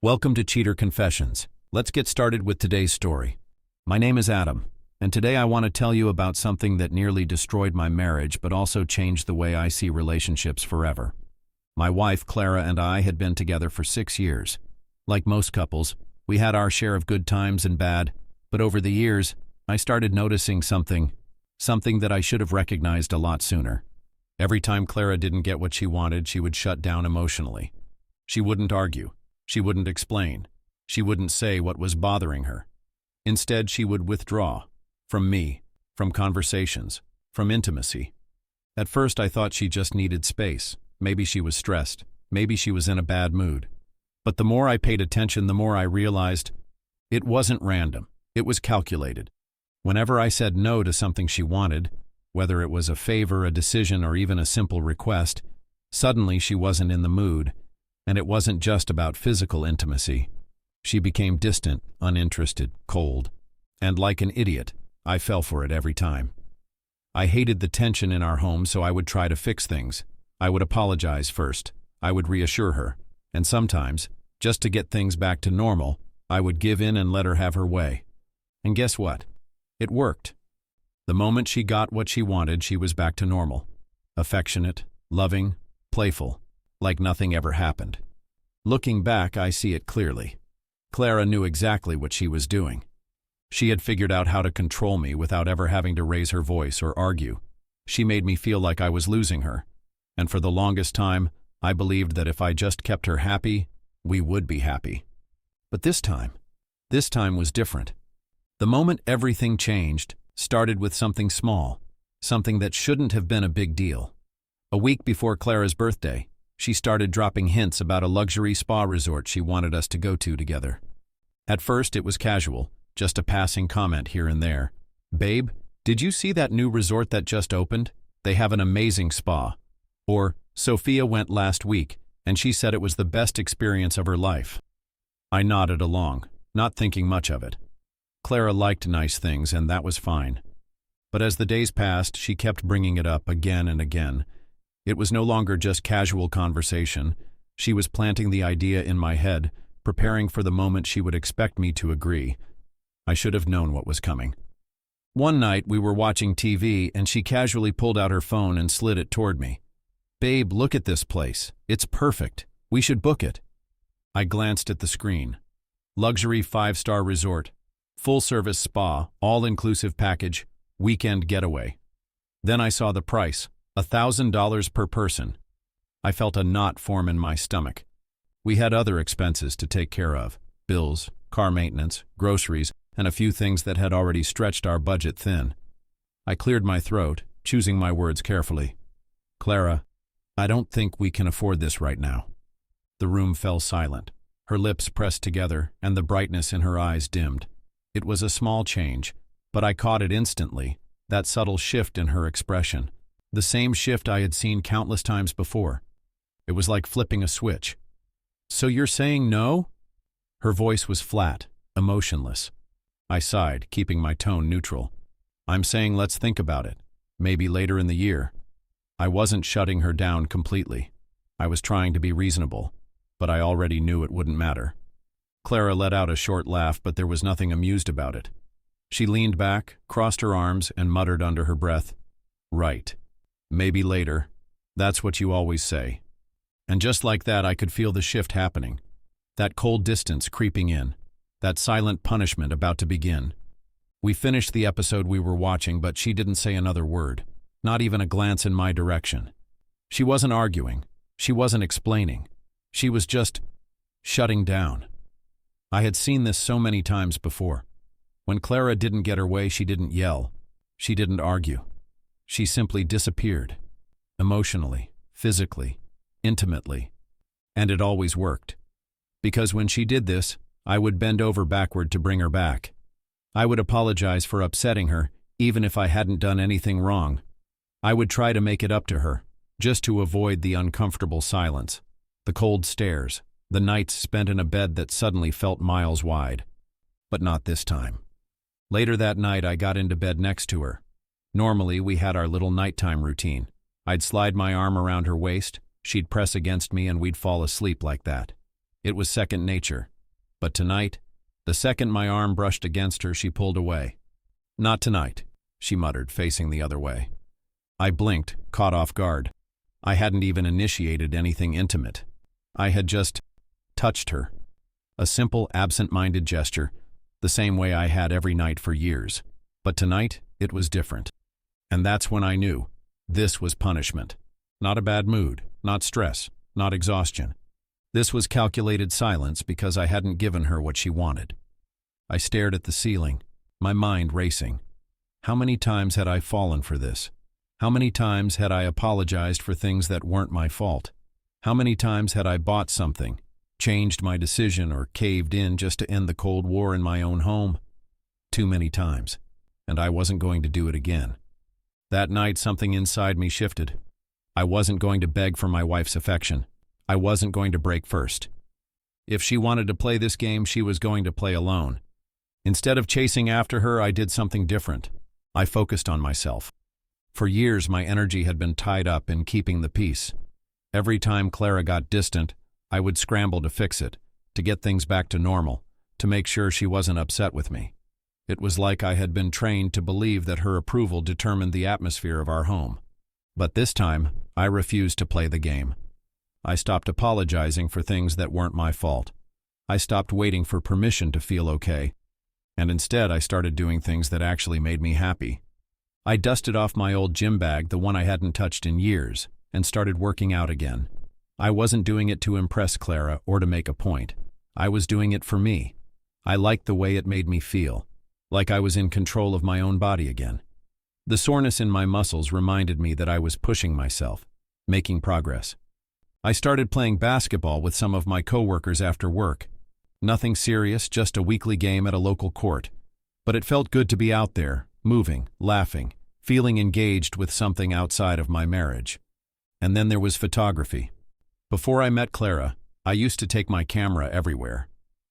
Welcome to Cheater Confessions. Let's get started with today's story. My name is Adam, and today I want to tell you about something that nearly destroyed my marriage but also changed the way I see relationships forever. My wife, Clara, and I had been together for 6 years. Like most couples, we had our share of good times and bad, but over the years, I started noticing something that I should have recognized a lot sooner. Every time Clara didn't get what she wanted, she would shut down emotionally. She wouldn't argue. She wouldn't explain. She wouldn't say what was bothering her. Instead, she would withdraw from me, from conversations, from intimacy. At first, I thought she just needed space. Maybe she was stressed. Maybe she was in a bad mood. But the more I paid attention, the more I realized it wasn't random. It was calculated. Whenever I said no to something she wanted, whether it was a favor, a decision, or even a simple request, suddenly she wasn't in the mood. And it wasn't just about physical intimacy. She became distant, uninterested, cold. And like an idiot, I fell for it every time. I hated the tension in our home, so I would try to fix things. I would apologize first. I would reassure her. And sometimes, just to get things back to normal, I would give in and let her have her way. And guess what? It worked. The moment she got what she wanted, she was back to normal. Affectionate, loving, playful. Like nothing ever happened. Looking back, I see it clearly. Clara knew exactly what she was doing. She had figured out how to control me without ever having to raise her voice or argue. She made me feel like I was losing her. And for the longest time, I believed that if I just kept her happy, we would be happy. But this time was different. The moment everything changed started with something small, something that shouldn't have been a big deal. A week before Clara's birthday, she started dropping hints about a luxury spa resort she wanted us to go to together. At first, it was casual, just a passing comment here and there. "Babe, did you see that new resort that just opened? They have an amazing spa." Or, "Sophia went last week, and she said it was the best experience of her life." I nodded along, not thinking much of it. Clara liked nice things, and that was fine. But as the days passed, she kept bringing it up again and again. It was no longer just casual conversation. She was planting the idea in my head, preparing for the moment she would expect me to agree. I should have known what was coming. One night, we were watching TV, and she casually pulled out her phone and slid it toward me. "Babe, look at this place. It's perfect. We should book it." I glanced at the screen. Luxury 5-star resort, full-service spa, all-inclusive package, weekend getaway. Then I saw the price. $1,000 per person. I felt a knot form in my stomach. We had other expenses to take care of. Bills, car maintenance, groceries, and a few things that had already stretched our budget thin. I cleared my throat, choosing my words carefully. "Clara, I don't think we can afford this right now." The room fell silent. Her lips pressed together, and the brightness in her eyes dimmed. It was a small change, but I caught it instantly, that subtle shift in her expression. The same shift I had seen countless times before. It was like flipping a switch. "So you're saying no?" Her voice was flat, emotionless. I sighed, keeping my tone neutral. "I'm saying let's think about it. Maybe later in the year." I wasn't shutting her down completely. I was trying to be reasonable, but I already knew it wouldn't matter. Clara let out a short laugh, but there was nothing amused about it. She leaned back, crossed her arms, and muttered under her breath, "Right. Maybe later. That's what you always say." And just like that, I could feel the shift happening. That cold distance creeping in. That silent punishment about to begin. We finished the episode we were watching, but she didn't say another word. Not even a glance in my direction. She wasn't arguing. She wasn't explaining. She was just shutting down. I had seen this so many times before. When Clara didn't get her way, she didn't yell. She didn't argue. She simply disappeared. Emotionally, physically, intimately. And it always worked. Because when she did this, I would bend over backward to bring her back. I would apologize for upsetting her, even if I hadn't done anything wrong. I would try to make it up to her, just to avoid the uncomfortable silence, the cold stares, the nights spent in a bed that suddenly felt miles wide. But not this time. Later that night, I got into bed next to her. Normally, we had our little nighttime routine. I'd slide my arm around her waist, she'd press against me, and we'd fall asleep like that. It was second nature, But tonight, the second my arm brushed against her, she pulled away. "Not tonight," she muttered, facing the other way. I blinked, caught off guard. I hadn't even initiated anything intimate. I had just touched her. A simple, absent-minded gesture, the same way I had every night for years. But tonight, it was different. And that's when I knew. This was punishment. Not a bad mood, not stress, not exhaustion. This was calculated silence because I hadn't given her what she wanted. I stared at the ceiling, my mind racing. How many times had I fallen for this? How many times had I apologized for things that weren't my fault? How many times had I bought something, changed my decision, or caved in just to end the Cold War in my own home? Too many times, and I wasn't going to do it again. That night, something inside me shifted. I wasn't going to beg for my wife's affection. I wasn't going to break first. If she wanted to play this game, she was going to play alone. Instead of chasing after her, I did something different. I focused on myself. For years, my energy had been tied up in keeping the peace. Every time Clara got distant, I would scramble to fix it, to get things back to normal, to make sure she wasn't upset with me. It was like I had been trained to believe that her approval determined the atmosphere of our home. But this time, I refused to play the game. I stopped apologizing for things that weren't my fault. I stopped waiting for permission to feel okay. And instead, I started doing things that actually made me happy. I dusted off my old gym bag, the one I hadn't touched in years, and started working out again. I wasn't doing it to impress Clara or to make a point. I was doing it for me. I liked the way it made me feel, like I was in control of my own body again. The soreness in my muscles reminded me that I was pushing myself, making progress. I started playing basketball with some of my coworkers after work. Nothing serious, just a weekly game at a local court. But it felt good to be out there, moving, laughing, feeling engaged with something outside of my marriage. And then there was photography. Before I met Clara, I used to take my camera everywhere.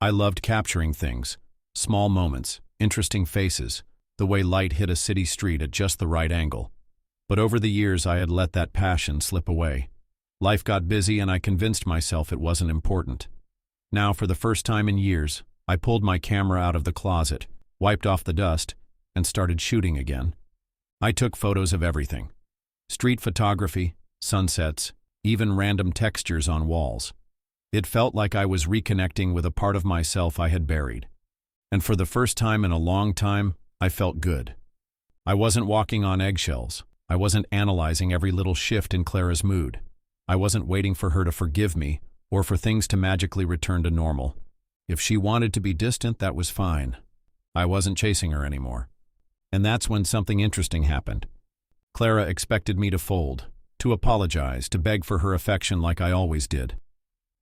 I loved capturing things, small moments, interesting faces, the way light hit a city street at just the right angle. But over the years, I had let that passion slip away. Life got busy and I convinced myself it wasn't important. Now, for the first time in years, I pulled my camera out of the closet, wiped off the dust, and started shooting again. I took photos of everything. Street photography, sunsets, even random textures on walls. It felt like I was reconnecting with a part of myself I had buried. And for the first time in a long time, I felt good. I wasn't walking on eggshells. I wasn't analyzing every little shift in Clara's mood. I wasn't waiting for her to forgive me or for things to magically return to normal. If she wanted to be distant, that was fine. I wasn't chasing her anymore. And that's when something interesting happened. Clara expected me to fold, to apologize, to beg for her affection like I always did.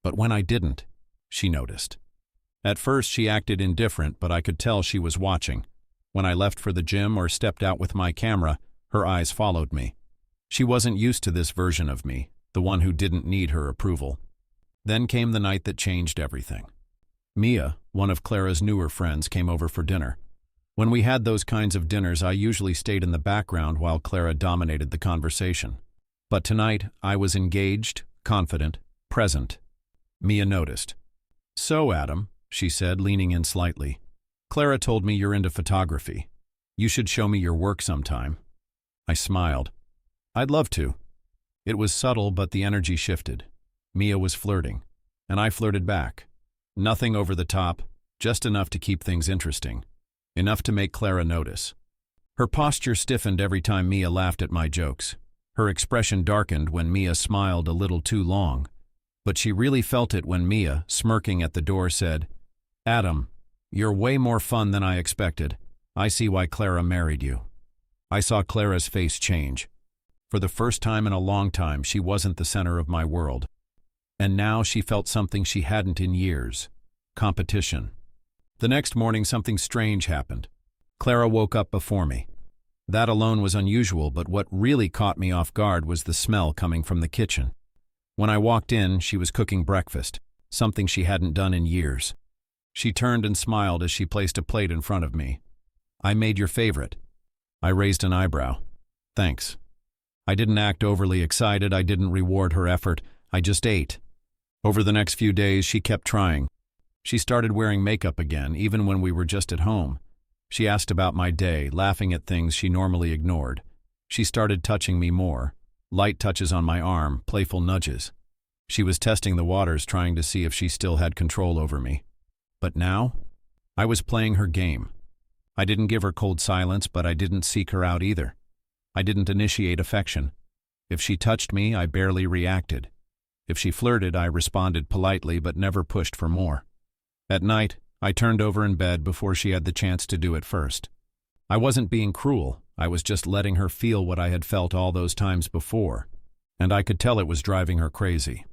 But when I didn't, she noticed. At first, she acted indifferent, but I could tell she was watching. When I left for the gym or stepped out with my camera, her eyes followed me. She wasn't used to this version of me, the one who didn't need her approval. Then came the night that changed everything. Mia, one of Clara's newer friends, came over for dinner. When we had those kinds of dinners, I usually stayed in the background while Clara dominated the conversation. But tonight, I was engaged, confident, present. Mia noticed. "So, Adam," she said, leaning in slightly, "Clara told me you're into photography. You should show me your work sometime." I smiled. "I'd love to." It was subtle, but the energy shifted. Mia was flirting, and I flirted back. Nothing over the top, just enough to keep things interesting. Enough to make Clara notice. Her posture stiffened every time Mia laughed at my jokes. Her expression darkened when Mia smiled a little too long. But she really felt it when Mia, smirking at the door, said, "Adam, you're way more fun than I expected. I see why Clara married you." I saw Clara's face change. For the first time in a long time, she wasn't the center of my world. And now she felt something she hadn't in years. Competition. The next morning, something strange happened. Clara woke up before me. That alone was unusual, but what really caught me off guard was the smell coming from the kitchen. When I walked in, she was cooking breakfast, something she hadn't done in years. She turned and smiled as she placed a plate in front of me. "I made your favorite." I raised an eyebrow. "Thanks." I didn't act overly excited. I didn't reward her effort. I just ate. Over the next few days, she kept trying. She started wearing makeup again, even when we were just at home. She asked about my day, laughing at things she normally ignored. She started touching me more. Light touches on my arm, playful nudges. She was testing the waters, trying to see if she still had control over me. But now, I was playing her game. I didn't give her cold silence, but I didn't seek her out either. I didn't initiate affection. If she touched me, I barely reacted. If she flirted, I responded politely but never pushed for more. At night, I turned over in bed before she had the chance to do it first. I wasn't being cruel, I was just letting her feel what I had felt all those times before, and I could tell it was driving her crazy.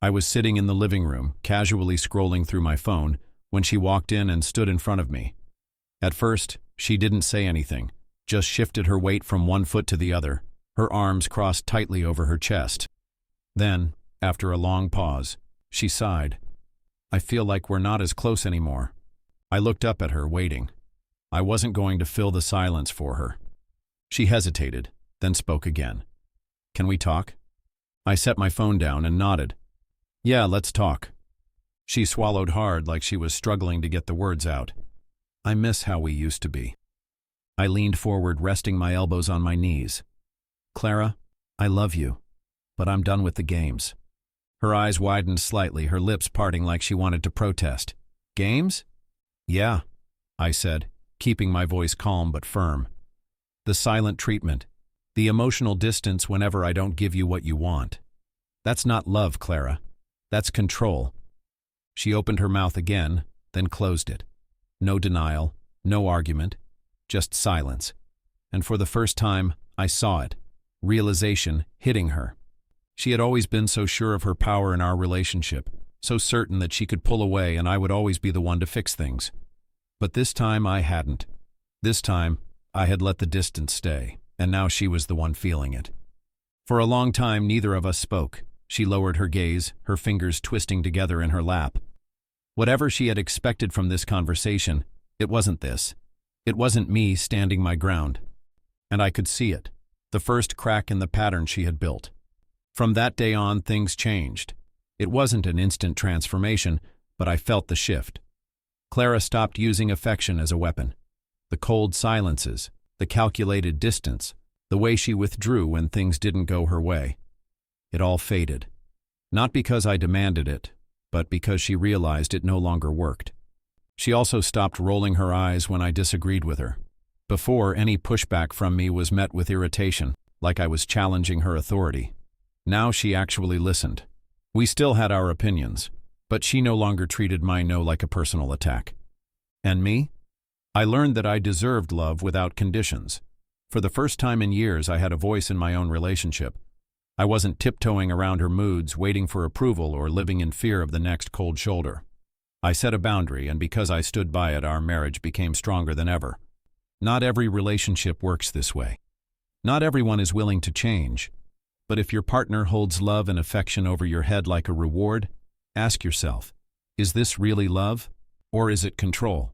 I was sitting in the living room, casually scrolling through my phone, when she walked in and stood in front of me. At first, she didn't say anything, just shifted her weight from one foot to the other, her arms crossed tightly over her chest. Then, after a long pause, she sighed. I feel like we're not as close anymore. I looked up at her, waiting. I wasn't going to fill the silence for her. She hesitated, then spoke again. Can we talk? I set my phone down and nodded. Yeah, let's talk. She swallowed hard, like she was struggling to get the words out. I miss how we used to be. I leaned forward, resting my elbows on my knees. Clara, I love you, but I'm done with the games. Her eyes widened slightly, her lips parting like she wanted to protest. Games? Yeah, I said, keeping my voice calm but firm. The silent treatment, the emotional distance whenever I don't give you what you want. That's not love, Clara. That's control. She opened her mouth again, then closed it. No denial, no argument, just silence. And for the first time, I saw it. Realization hitting her. She had always been so sure of her power in our relationship, so certain that she could pull away and I would always be the one to fix things. But this time I hadn't. This time, I had let the distance stay, and now she was the one feeling it. For a long time, neither of us spoke. She lowered her gaze, her fingers twisting together in her lap. Whatever she had expected from this conversation, it wasn't this. It wasn't me standing my ground. And I could see it, the first crack in the pattern she had built. From that day on, things changed. It wasn't an instant transformation, but I felt the shift. Clara stopped using affection as a weapon. The cold silences, the calculated distance, the way she withdrew when things didn't go her way. It all faded. Not because I demanded it, but because she realized it no longer worked. She also stopped rolling her eyes when I disagreed with her. Before, any pushback from me was met with irritation, like I was challenging her authority. Now she actually listened. We still had our opinions, but she no longer treated my no like a personal attack. And me? I learned that I deserved love without conditions. For the first time in years, I had a voice in my own relationship. I wasn't tiptoeing around her moods, waiting for approval or living in fear of the next cold shoulder. I set a boundary, and because I stood by it, our marriage became stronger than ever. Not every relationship works this way. Not everyone is willing to change. But if your partner holds love and affection over your head like a reward, ask yourself, is this really love, or is it control?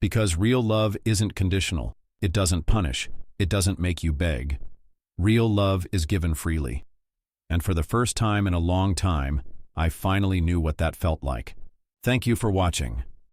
Because real love isn't conditional. It doesn't punish. It doesn't make you beg. Real love is given freely. And for the first time in a long time, I finally knew what that felt like. Thank you for watching.